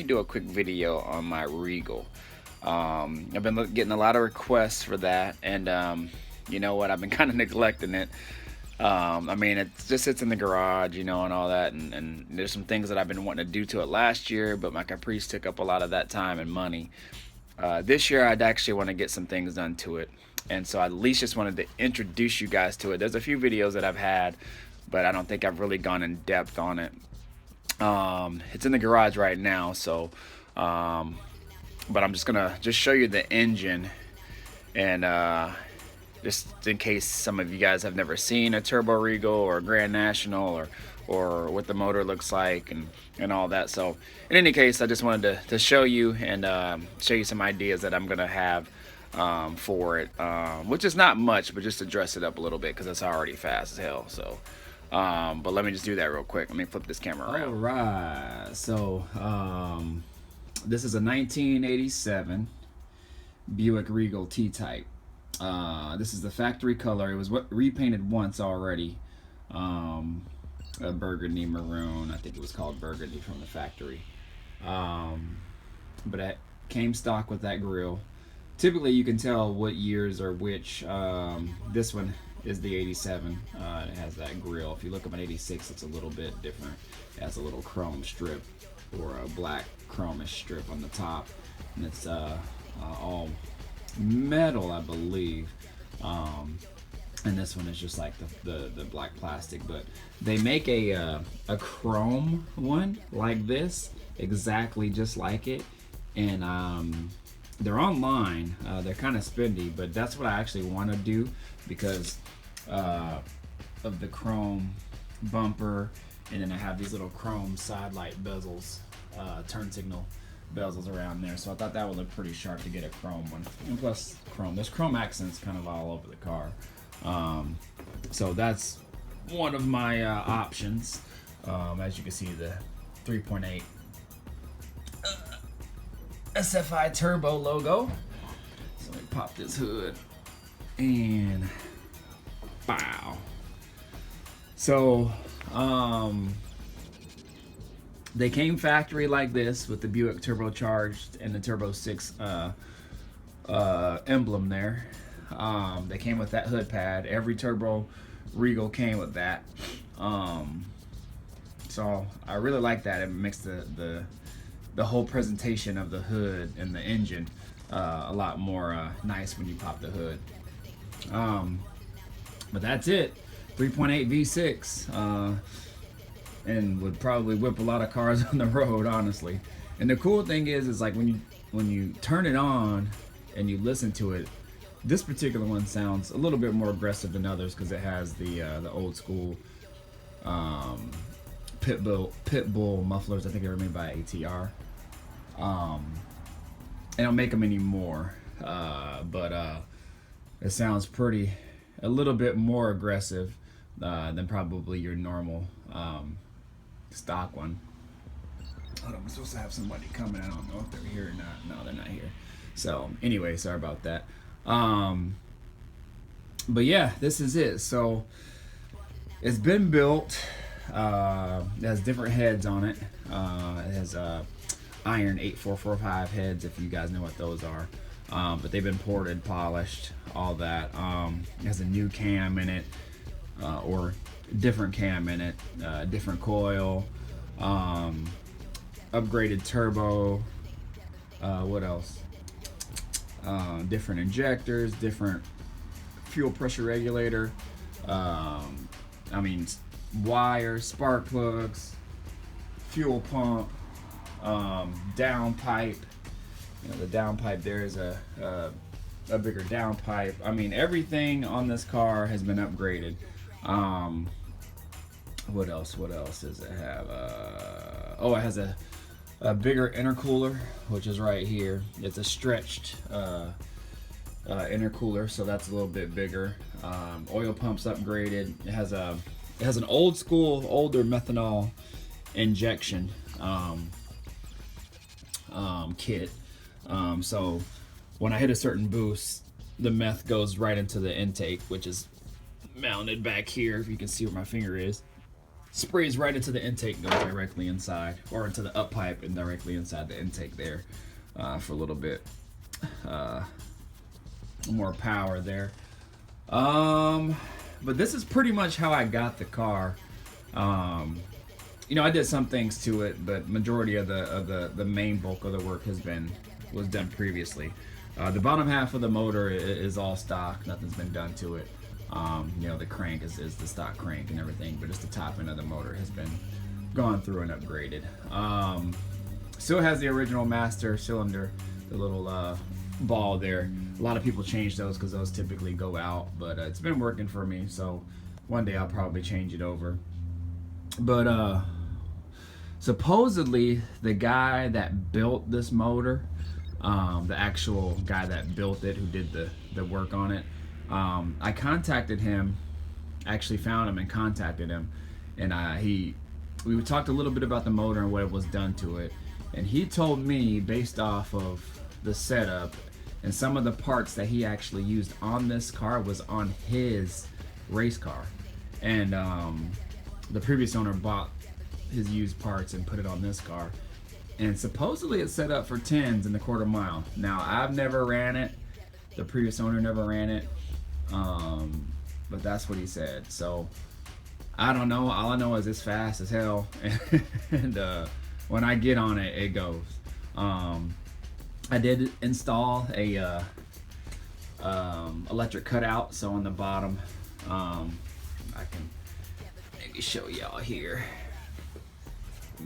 do a quick video on my Regal. I've been getting a lot of requests for that, and you know what? I've been kind of neglecting it. I mean, it just sits in the garage, you know, and all that, and there's some things that I've been wanting to do to it last year, but my Caprice took up a lot of that time and money. This year, I'd actually want to get some things done to it, and so I at least just wanted to introduce you guys to it. There's a few videos that I've had, but I don't think I've really gone in depth on it. It's in the garage right now, so but I'm just gonna show you the engine, and just in case some of you guys have never seen a Turbo Regal or a Grand National, or what the motor looks like, and all that. So in any case, I just wanted to show you, and show you some ideas that I'm gonna have for it, which is not much, but just to dress it up a little bit because it's already fast as hell. So but let me just do that real quick. Let me flip this camera around. All right, so this is a 1987 Buick Regal T type. This is the factory color. It was repainted once already, a burgundy maroon. I think it was called burgundy from the factory, but it came stock with that grille. Typically you can tell what years are which. This one is the 87. It has that grille. If you look up at 86, it's a little bit different. It has a little chrome strip, or a black chromish strip on the top, and it's all metal, I believe. And this one is just like the black plastic, but they make a chrome one like this, exactly just like it, and they're online. They're kind of spendy, but that's what I actually want to do because of the chrome bumper, and then I have these little chrome side light bezels, turn signal bezels around there. So I thought that would look pretty sharp to get a chrome one. And plus chrome, there's chrome accents kind of all over the car. So that's one of my options. As you can see, the 3.8 SFI turbo logo. So let me pop this hood and wow. So they came factory like this with the Buick turbocharged and the Turbo 6 emblem there. They came with that hood pad. Every Turbo Regal came with that. So I really like that. It makes the whole presentation of the hood and the engine a lot more nice when you pop the hood. But that's it. 3.8 V6. And would probably whip a lot of cars on the road, honestly. And the cool thing is like when you turn it on and you listen to it, this particular one sounds a little bit more aggressive than others because it has the old school pit bull mufflers. I think they were made by ATR. They don't make them anymore, but it sounds a little bit more aggressive than probably your normal stock one. Hold on, I'm supposed to have somebody coming. I don't know if they're here or not. No, they're not here. So anyway, sorry about that. But yeah, this is it. So it's been built. It has different heads on it. It has iron 8445 heads, if you guys know what those are. But they've been ported, polished, all that. It has a new cam in it, or different cam in it, different coil, upgraded turbo, what else? Different injectors, different fuel pressure regulator, I mean wires, spark plugs, fuel pump, down pipe. You know, the down pipe there is a bigger down pipe. I mean, everything on this car has been upgraded. What else does it have? Oh, it has a bigger intercooler, which is right here. It's a stretched intercooler, so that's a little bit bigger. Oil pumps upgraded. It has an older methanol injection kit. So when I hit a certain boost, the meth goes right into the intake, which is mounted back here. If you can see where my finger is. sprays right into the intake, goes directly inside, or into the up pipe and directly inside the intake there, for a little bit more power there. But this is pretty much how I got the car. You know, I did some things to it, but majority of the main bulk of the work was done previously. The bottom half of the motor is all stock. Nothing's been done to it. You know, the crank is the stock crank and everything, but just the top end of the motor has been gone through and upgraded. Still has the original master cylinder, the little ball there. A lot of people change those because those typically go out, but it's been working for me, so one day I'll probably change it over. But supposedly the guy that built this motor, the actual guy that built it, who did the work on it, I contacted him, actually found him and contacted him, and we talked a little bit about the motor and what was done to it, and he told me, based off of the setup and some of the parts that he actually used on this car, was on his race car, and the previous owner bought his used parts and put it on this car, and supposedly it's set up for 10s in the quarter mile. Now, I've never ran it, the previous owner never ran it, but that's what he said. So I don't know, all I know is it's fast as hell, and when I get on it, it goes. I did install a electric cutout, so on the bottom, I can maybe show y'all here.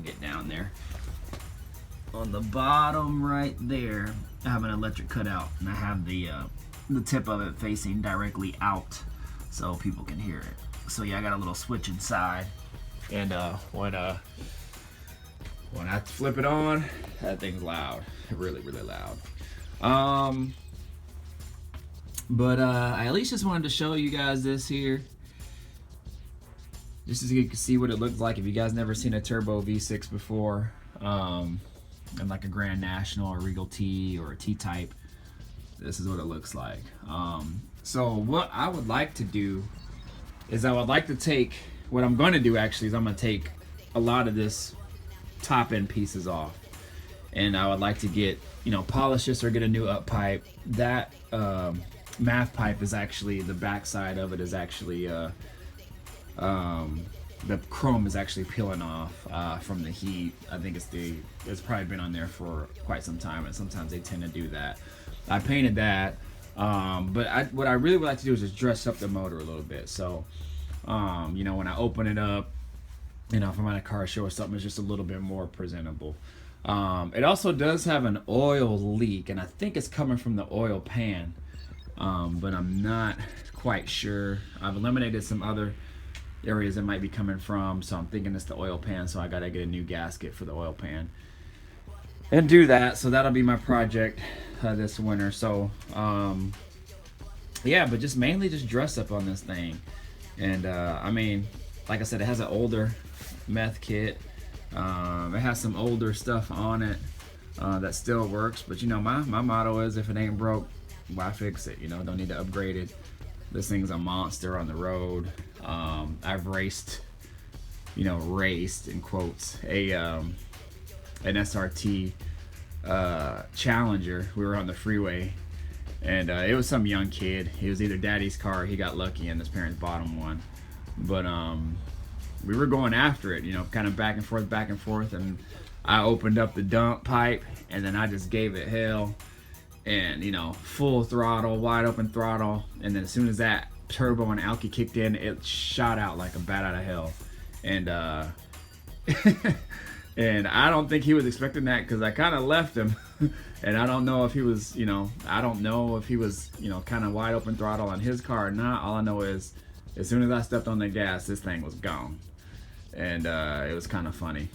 Get down there. On the bottom right there, I have an electric cutout, and I have the tip of it facing directly out, so people can hear it. So yeah, I got a little switch inside, and when I flip it on, that thing's loud, really loud. But I at least just wanted to show you guys this here, just so you can see what it looks like if you guys never seen a turbo V6 before, and like a Grand National or Regal T or a T-Type. This is what it looks like. So what I would like to do is what I'm going to do actually is I'm going to take a lot of this top end pieces off, and I would like to get, you know, polish this or get a new up pipe. That math pipe is actually, the back side of it is actually the chrome is actually peeling off from the heat. I think it's probably been on there for quite some time, and sometimes they tend to do that. I painted that, but what I really would like to do is just dress up the motor a little bit. So, you know, when I open it up, you know, if I'm at a car show or something, it's just a little bit more presentable. It also does have an oil leak, and I think it's coming from the oil pan, but I'm not quite sure. I've eliminated some other areas it might be coming from, so I'm thinking it's the oil pan, so I gotta get a new gasket for the oil pan and do that. So that'll be my project this winter. So yeah, but just mainly just dress up on this thing. And I mean, like I said, it has an older meth kit, it has some older stuff on it that still works, but you know, my motto is, if it ain't broke, why fix it? You know, don't need to upgrade it. This thing's a monster on the road. I've raced in quotes, an SRT Challenger. We were on the freeway, and it was some young kid. He was either daddy's car, he got lucky and his parents bought him one. But we were going after it, you know, kind of back and forth, and I opened up the dump pipe, and then I just gave it hell, and you know, full throttle, wide open throttle, and then as soon as that turbo and alky kicked in, it shot out like a bat out of hell. And and I don't think he was expecting that, because I kind of left him and I don't know if he was, you know, kind of wide open throttle on his car or not. All I know is, as soon as I stepped on the gas, this thing was gone. And it was kind of funny,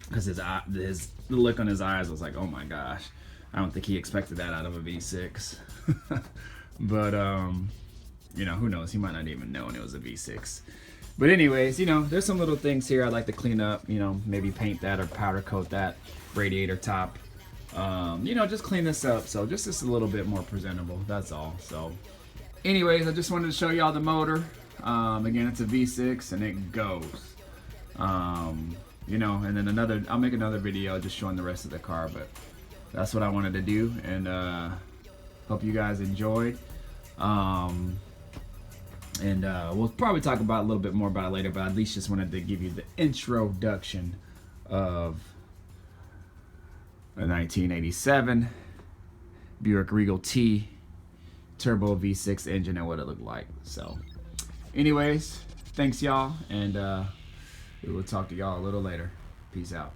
because the look on his eyes was like, oh my gosh. I don't think he expected that out of a V6. But you know, who knows, he might not even know it was a V6. But anyways, you know, there's some little things here I'd like to clean up, you know, maybe paint that or powder coat that radiator top, you know, just clean this up, so just a little bit more presentable, that's all. So anyways, I just wanted to show y'all the motor. Again, it's a V6 and it goes. You know, and then I'll make another video just showing the rest of the car, but that's what I wanted to do, and hope you guys enjoyed. And we'll probably talk about a little bit more about it later, but at least just wanted to give you the introduction of a 1987 Buick Regal T turbo V6 engine and what it looked like. So anyways, thanks y'all, and we will talk to y'all a little later. Peace out.